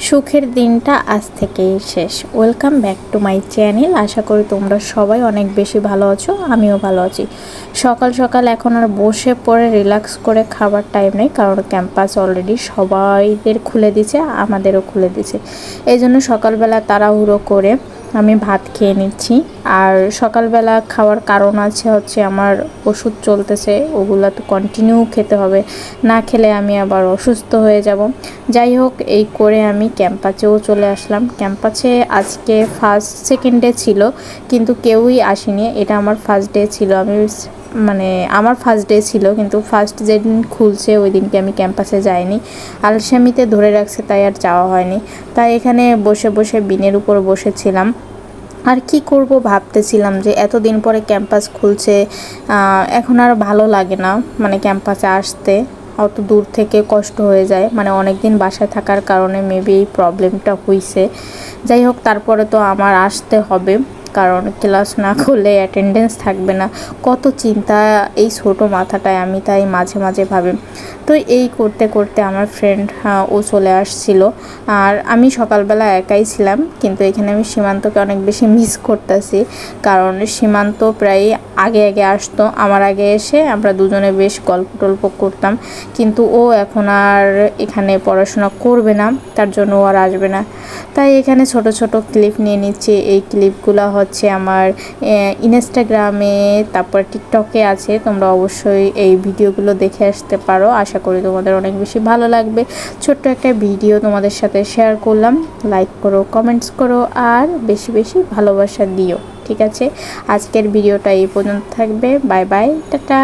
সুখের দিনটা আজ থেকেই শেষ। Welcome back to my channel. আশা করি তোমরা সবাই অনেক বেশি ভালো আছো, আমিও ভালো আছি। সকাল সকাল এখন আর বসে পড়ে রিল্যাক্স করে খাবার টাইম নেই, কারণ ক্যাম্পাস অলরেডি সবাইদের খুলে দিছে, আমাদেরও খুলে দিছে। এই জন্য সকালবেলা তাড়াহুড়ো করে আমি ভাত খেয়ে নিচ্ছি। আর সকালবেলা খাওয়ার কারণ হচ্ছে আমার ওষুধ চলতেছে, ওগুলো তো কন্টিনিউ খেতে হবে, না খেলে আমি আবার অসুস্থ হয়ে যাব। যাই হোক, এই করে আমি ক্যাম্পাসেও চলে আসলাম। ক্যাম্পাসে আজকে ফার্স্ট সেকেন্ড ডে ছিল, কিন্তু কেউই আসেনি। এটা আমার ফার্স্ট ডে ছিল। আমার ফার্স্ট ডে ছিল, কিন্তু ফার্স্ট যেদিন খুলছে ওই দিনকে আমি ক্যাম্পাসে যাইনি, আলসামিতে ধরে রাখছে, তাই আর যাওয়া হয়নি। তাই এখানে বসে বসে বিনের উপর বসেছিলাম। আর কি করব ভাবতেছিলাম যে এতদিন পরে ক্যাম্পাস খুলছে, এখন আর ভালো লাগে না, ক্যাম্পাসে আসতে অত দূর থেকে কষ্ট হয়ে যায়। অনেক দিন বাসায় থাকার কারণে মেবি এই প্রবলেমটা হইছে। যাই হোক, তারপরে তো আমার আসতে হবে, কারণ ক্লাস না করলে অ্যাটেন্ডেন্স থাকবে না। কত চিন্তা এই ছোটো মাথাটায়, আমি তাই মাঝে মাঝে ভাবি। তো এই করতে করতে আমার ফ্রেন্ড ও চলে আসছিল, আর আমি সকালবেলা একাই ছিলাম। কিন্তু এখানে আমি সীমান্তকে অনেক বেশি মিস করতেছি, কারণ সীমান্ত প্রায় আগে আগে আসতো, আমার আগে এসে আমরা দুজনে বেশ গল্প টল্প করতাম। কিন্তু ও এখন আর এখানে পড়াশোনা করবে না, তার জন্য ও আর আসবে না। তাই এখানে ছোট ছোট ক্লিপ নিয়ে নিচ্ছি। এই ক্লিপগুলো হচ্ছে আমার ইনস্টাগ্রামে, তারপর টিকটকে আছে। তোমরা অবশ্যই এই ভিডিওগুলো দেখে আসতে পারো, আশা করি তোমাদের অনেক বেশি ভালো লাগবে। ছোট্ট একটা ভিডিও তোমাদের সাথে শেয়ার করলাম। লাইক করো, কমেন্টস করো, আর বেশি বেশি ভালোবাসা দিও। ঠিক আছে, আজকের ভিডিওটা এই পর্যন্ত থাকবে। Bye bye, tata.